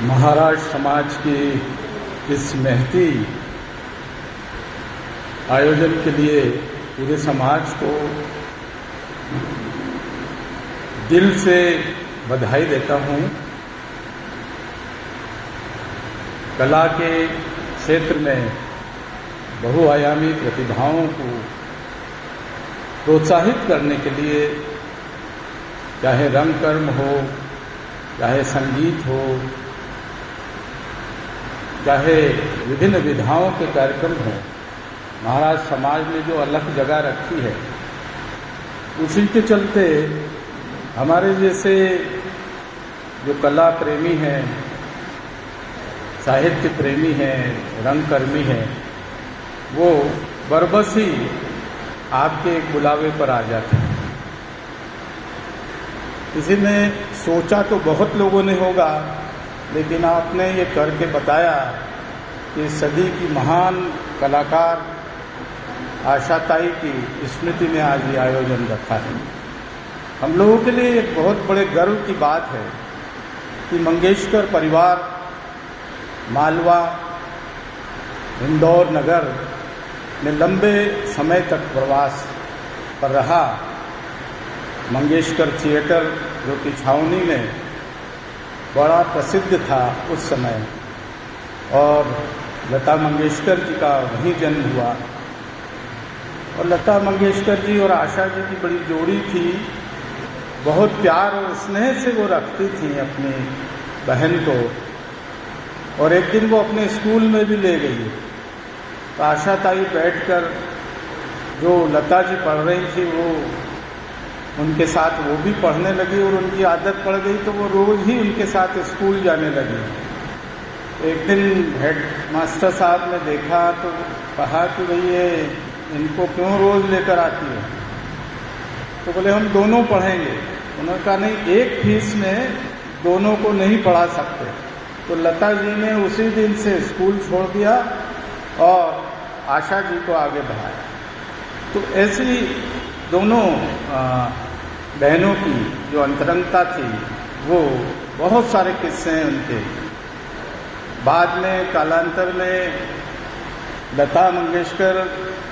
महाराष्ट्र समाज की इस महती आयोजन के लिए पूरे समाज को दिल से बधाई देता हूँ। कला के क्षेत्र में बहुआयामी प्रतिभाओं को प्रोत्साहित करने के लिए, चाहे रंगकर्म हो, चाहे संगीत हो, चाहे विभिन्न विधाओं के कार्यक्रम हो, महाराष्ट्र समाज ने जो अलग जगह रखी है, उसी के चलते हमारे जैसे जो कला प्रेमी हैं, साहित्य प्रेमी हैं, रंगकर्मी हैं, वो बरबस ही आपके एक बुलावे पर आ जाते हैं। किसी ने सोचा तो बहुत लोगों ने होगा, लेकिन आपने ये करके बताया कि सदी की महान कलाकार आशा ताई की स्मृति में आज ये आयोजन रखा है। हम लोगों के लिए एक बहुत बड़े गर्व की बात है कि मंगेशकर परिवार मालवा, इंदौर नगर में लंबे समय तक प्रवास पर रहा। मंगेशकर थिएटर जो कि छावनी में बड़ा प्रसिद्ध था उस समय, और लता मंगेशकर जी का वहीं जन्म हुआ। और लता मंगेशकर जी और आशा जी की बड़ी जोड़ी थी। बहुत प्यार और स्नेह से वो रखती थी अपनी बहन को, और एक दिन वो अपने स्कूल में भी ले गई। तो आशा ताई बैठकर जो लता जी पढ़ रही थी वो उनके साथ वो भी पढ़ने लगी, और उनकी आदत पड़ गई तो वो रोज़ ही उनके साथ स्कूल जाने लगी। एक दिन हेड मास्टर साहब ने देखा तो कहा कि भाई ये इनको क्यों रोज़ लेकर आती है? तो बोले हम दोनों पढ़ेंगे। उन्होंने कहा नहीं, एक फीस में दोनों को नहीं पढ़ा सकते। तो लता जी ने उसी दिन से स्कूल छोड़ दिया और आशा जी को आगे बढ़ाया। तो ऐसी दोनों बहनों की जो अंतरंगता थी, वो बहुत सारे किस्से हैं उनके। बाद में कालांतर में लता मंगेशकर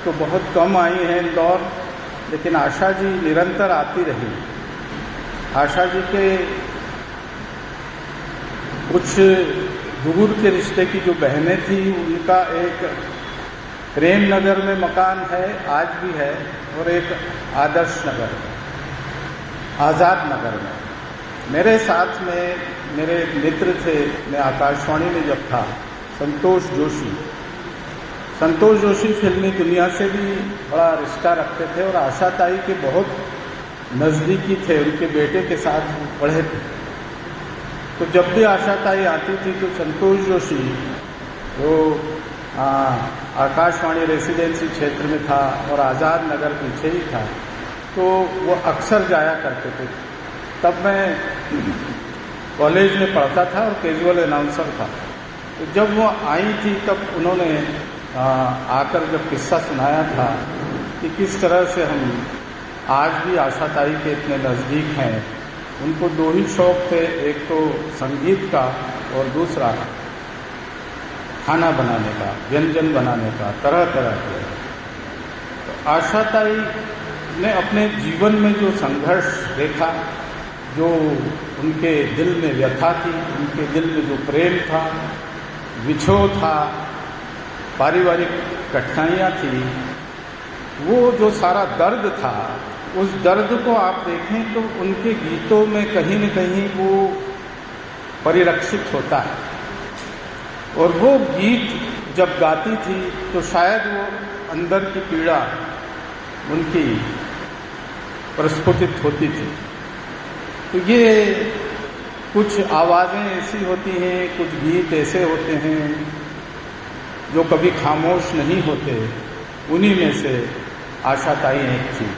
तो बहुत कम आई हैं इंदौर, लेकिन आशा जी निरंतर आती रही। आशा जी के कुछ दूर के रिश्ते की जो बहनें थी, उनका एक प्रेम नगर में मकान है, आज भी है, और एक आदर्श नगर में, आज़ाद नगर में। मेरे साथ में मेरे एक मित्र थे, मैं आकाशवाणी में जब था, संतोष जोशी। संतोष जोशी फिल्मी दुनिया से भी बड़ा रिश्ता रखते थे और आशा ताई के बहुत नज़दीकी थे, उनके बेटे के साथ पढ़े थे। तो जब भी आशा ताई आती थी तो संतोष जोशी वो आकाशवाणी रेसिडेंसी क्षेत्र में था और आज़ाद नगर पीछे ही था, तो वो अक्सर जाया करते थे। तब मैं कॉलेज में पढ़ता था और कैजुअल अनाउंसर था। तो जब वो आई थी तब उन्होंने आकर जब किस्सा सुनाया था कि किस तरह से हम आज भी आशा ताई के इतने नज़दीक हैं। उनको दो ही शौक़ थे, एक तो संगीत का और दूसरा खाना बनाने का, व्यंजन बनाने का, तरह तरह के। तो आशा ताई ने अपने जीवन में जो संघर्ष देखा, जो उनके दिल में व्यथा थी, उनके दिल में जो प्रेम था, विछोह था, पारिवारिक कठिनाइयाँ थी, वो जो सारा दर्द था, उस दर्द को आप देखें तो उनके गीतों में कहीं न कहीं वो परिलक्षित होता है। और वो गीत जब गाती थी तो शायद वो अंदर की पीड़ा उनकी प्रस्फुटित होती थी। तो ये कुछ आवाज़ें ऐसी होती हैं, कुछ गीत ऐसे होते हैं जो कभी खामोश नहीं होते। उन्हीं में से आशा ताई एक थी।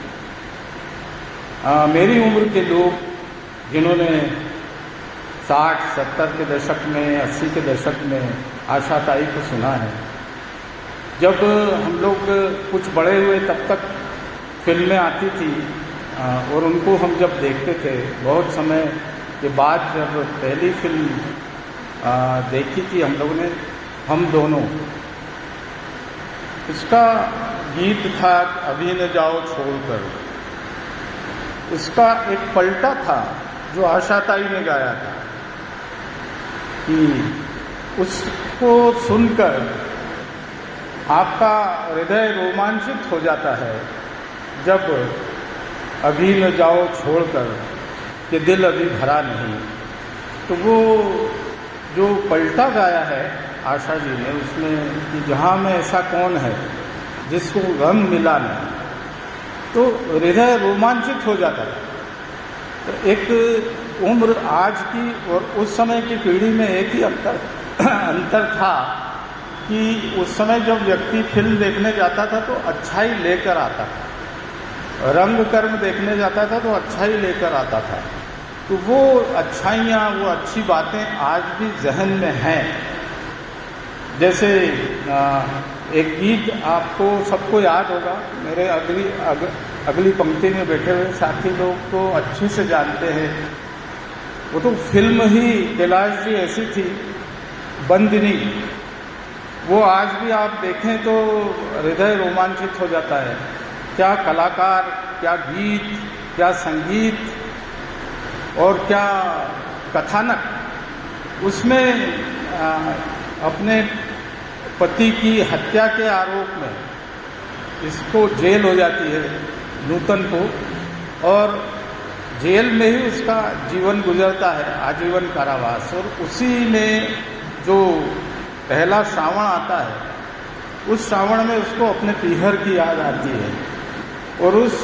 मेरी उम्र के लोग जिन्होंने 60-70 के दशक में, 80 के दशक में आशा ताई को सुना है, जब हम लोग कुछ बड़े हुए तब तक फिल्में आती थी और उनको हम जब देखते थे, बहुत समय के बाद जब पहली फिल्म देखी थी हम लोगों ने, हम दोनों। इसका गीत था अभी न जाओ छोड़कर। उसका एक पलटा था जो आशाताई ने गाया था कि उसको सुनकर आपका हृदय रोमांचित हो जाता है जब अभी न जाओ छोड़कर कि दिल अभी भरा नहीं। तो वो जो पलटा गाया है आशा जी ने उसमें कि जहाँ में ऐसा कौन है जिसको गम मिला नहीं, तो हृदय रोमांचित हो जाता था। तो एक उम्र आज की और उस समय की पीढ़ी में एक ही अंतर था कि उस समय जब व्यक्ति फिल्म देखने जाता था तो अच्छाई लेकर आता था, रंग कर्म देखने जाता था तो अच्छाई लेकर आता था। तो वो अच्छाइयाँ, वो अच्छी बातें आज भी जहन में हैं। जैसे एक गीत आपको सबको याद होगा, मेरे अगली पंक्ति में बैठे हुए साथी लोग तो अच्छे से जानते हैं। वो तो फिल्म ही कैलाश जी ऐसी थी, बंदिनी। वो आज भी आप देखें तो हृदय रोमांचित हो जाता है। क्या कलाकार, क्या गीत, क्या संगीत और क्या कथानक। उसमें अपने पति की हत्या के आरोप में इसको जेल हो जाती है नूतन को, और जेल में ही उसका जीवन गुजरता है, आजीवन कारावास। और उसी में जो पहला श्रावण आता है, उस श्रावण में उसको अपने पीहर की याद आती है। और उस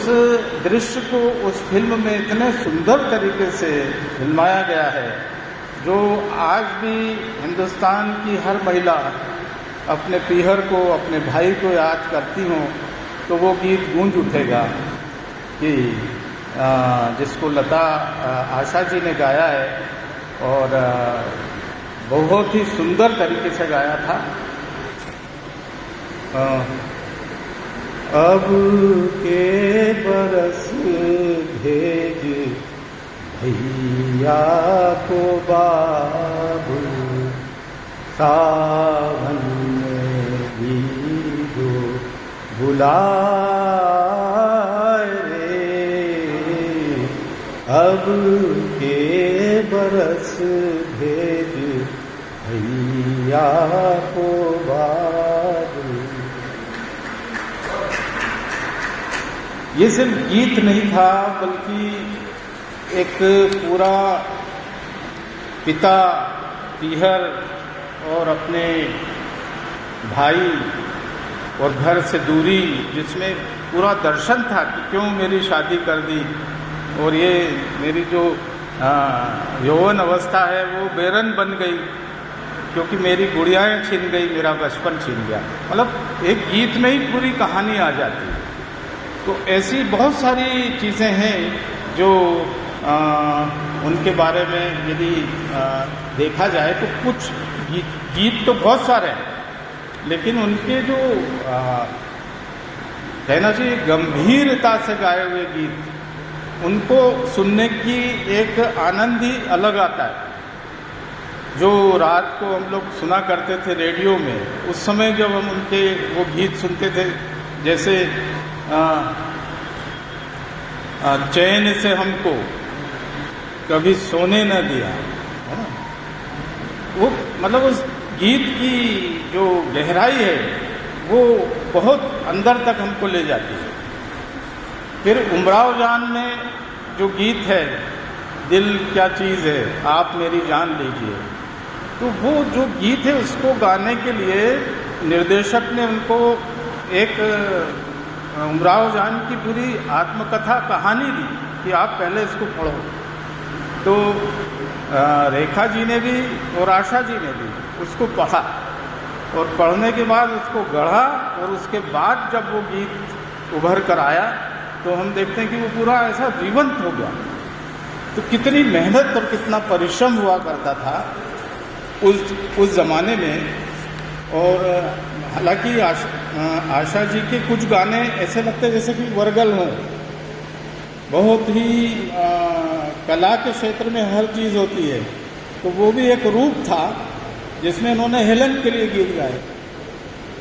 दृश्य को उस फिल्म में इतने सुंदर तरीके से फिल्माया गया है, जो आज भी हिंदुस्तान की हर महिला अपने पीहर को, अपने भाई को याद करती हों तो वो गीत गूंज उठेगा कि जिसको लता आशा जी ने गाया है और बहुत ही सुंदर तरीके से गाया था। अब के बरस भेज भैया को बाबू, सावन में भीगो बुलाए रे। अब के बरस भेज भैया को बाबू। ये सिर्फ गीत नहीं था, बल्कि एक पूरा पिता पीहर और अपने भाई और घर से दूरी, जिसमें पूरा दर्शन था कि क्यों मेरी शादी कर दी और ये मेरी जो यौवन अवस्था है वो बेरन बन गई क्योंकि मेरी गुड़ियाएँ छीन गई, मेरा बचपन छीन गया। मतलब एक गीत में ही पूरी कहानी आ जाती है। तो ऐसी बहुत सारी चीज़ें हैं जो उनके बारे में यदि देखा जाए तो कुछ गीत तो बहुत सारे हैं, लेकिन उनके जो कहना चाहिए गंभीरता से गाए हुए गीत, उनको सुनने की एक आनंद ही अलग आता है। जो रात को हम लोग सुना करते थे रेडियो में, उस समय जब हम उनके वो गीत सुनते थे, जैसे चैन से हमको कभी सोने न दिया, है ना। वो मतलब उस गीत की जो गहराई है वो बहुत अंदर तक हमको ले जाती है। फिर उमराव जान में जो गीत है, दिल क्या चीज़ है आप मेरी जान लीजिए, तो वो जो गीत है उसको गाने के लिए निर्देशक ने उनको एक उमराव जान की पूरी आत्मकथा कहानी दी कि आप पहले इसको पढ़ो। तो रेखा जी ने भी और आशा जी ने भी उसको पढ़ा और पढ़ने के बाद उसको गढ़ा, और उसके बाद जब वो गीत उभर कर आया तो हम देखते हैं कि वो पूरा ऐसा जीवंत हो गया। तो कितनी मेहनत और कितना परिश्रम हुआ करता था उस ज़माने में। और हालांकि आशा जी के कुछ गाने ऐसे लगते जैसे कि वरगल हों। बहुत ही कला के क्षेत्र में हर चीज़ होती है, तो वो भी एक रूप था जिसमें उन्होंने हेलन के लिए गीत गाए।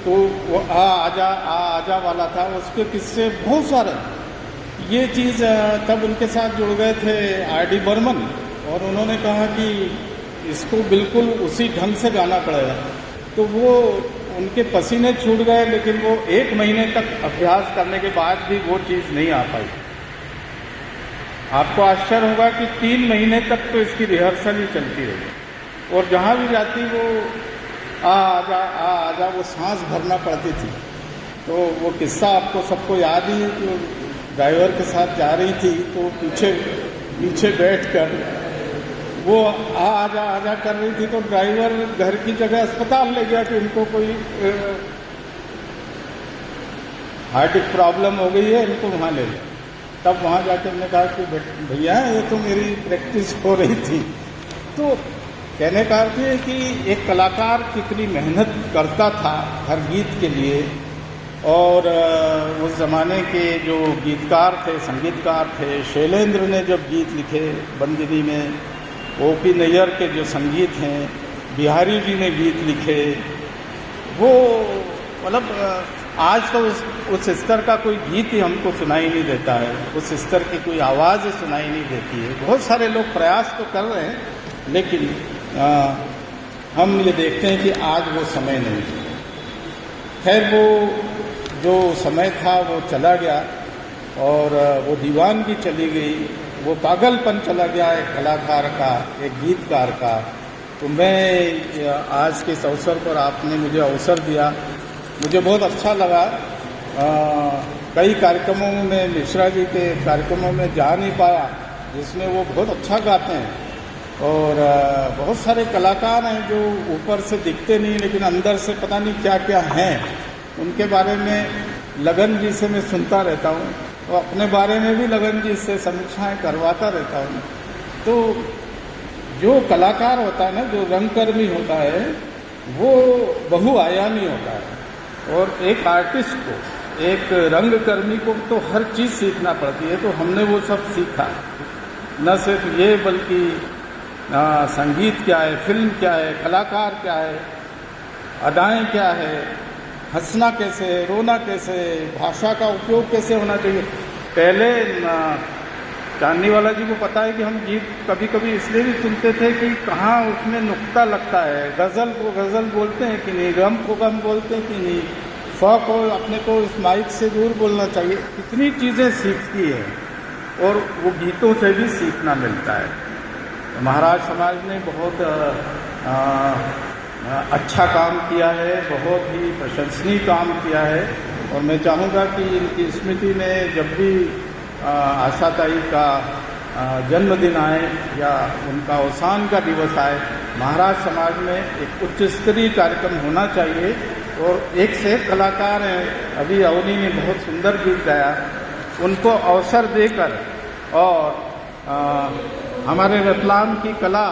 तो वो आजा वाला था, उसके किस्से बहुत सारे। ये चीज़ तब उनके साथ जुड़ गए थे आर.डी. बर्मन, और उन्होंने कहा कि इसको बिल्कुल उसी ढंग से गाना पड़ेगा। तो वो उनके पसीने छूट गए, लेकिन वो 1 महीने तक अभ्यास करने के बाद भी वो चीज़ नहीं आ पाई। आपको आश्चर्य होगा कि 3 महीने तक तो इसकी रिहर्सल ही चलती रही, और जहाँ भी जाती वो आजा वो सांस भरना पड़ती थी। तो वो किस्सा आपको सबको याद ही है कि ड्राइवर के साथ जा रही थी, तो पीछे बैठकर वो आजा कर रही थी, तो ड्राइवर घर की जगह अस्पताल ले गया कि उनको कोई हार्ट प्रॉब्लम हो गई है, इनको वहाँ ले गया। तब वहाँ जाकर हमने कहा कि भैया ये तो मेरी प्रैक्टिस हो रही थी। तो कहने का अर्थ है कि एक कलाकार कितनी मेहनत करता था हर गीत के लिए। और उस ज़माने के जो गीतकार थे, संगीतकार थे, शैलेंद्र ने जब गीत लिखे बंदिनी में, O.P. नैयर के जो संगीत हैं, बिहारी जी ने गीत लिखे, वो मतलब आज तो उस स्तर का कोई गीत ही हमको सुनाई नहीं देता है, उस स्तर की कोई आवाज़ सुनाई नहीं देती है। बहुत सारे लोग प्रयास तो कर रहे हैं, लेकिन हम ये देखते हैं कि आज वो समय नहीं है। खैर, वो जो समय था वो चला गया, और वो दीवानगी चली गई, वो पागलपन चला गया एक कलाकार का, एक गीतकार का। तो मैं आज के इस अवसर पर आपने मुझे अवसर दिया, मुझे बहुत अच्छा लगा। कई कार्यक्रमों में, मिश्रा जी के कार्यक्रमों में जा नहीं पाया, जिसमें वो बहुत अच्छा गाते हैं, और बहुत सारे कलाकार हैं जो ऊपर से दिखते नहीं लेकिन अंदर से पता नहीं क्या क्या हैं। उनके बारे में लगन जी से मैं सुनता रहता हूँ, और अपने बारे में भी लगन जी से समीक्षाएं करवाता रहता हूँ। तो जो कलाकार होता है ना, जो रंगकर्मी होता है, वो बहुआयामी होता है। और एक आर्टिस्ट को, एक रंगकर्मी को तो हर चीज़ सीखना पड़ती है। तो हमने वो सब सीखा, न सिर्फ ये बल्कि संगीत क्या है, फिल्म क्या है, कलाकार क्या है, अदाएं क्या है, हंसना कैसे, रोना कैसे, भाषा का उपयोग कैसे होना चाहिए। पहले चांदनी वाला जी को पता है कि हम गीत कभी कभी इसलिए भी सुनते थे कि कहाँ उसमें नुक्ता लगता है, गज़ल को गज़ल बोलते हैं कि नहीं, गम को गम बोलते हैं कि नहीं, फ को अपने को इस माइक से दूर बोलना चाहिए। कितनी चीज़ें सीखती है, और वो गीतों से भी सीखना मिलता है। तो महाराज समाज ने बहुत अच्छा काम किया है, बहुत ही प्रशंसनीय काम किया है। और मैं चाहूँगा कि इनकी स्मृति में जब भी आशाताई का जन्मदिन आए या उनका अवसान का दिवस आए, महाराज समाज में एक उच्च स्तरीय कार्यक्रम होना चाहिए। और एक से एक कलाकार हैं, अभी अवनी ने बहुत सुंदर गीत गाया, उनको अवसर देकर और हमारे रतलाम की कला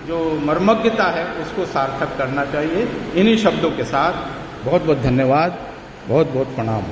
जो मर्मज्ञता है उसको सार्थक करना चाहिए। इन्हीं शब्दों के साथ बहुत बहुत धन्यवाद, बहुत बहुत प्रणाम।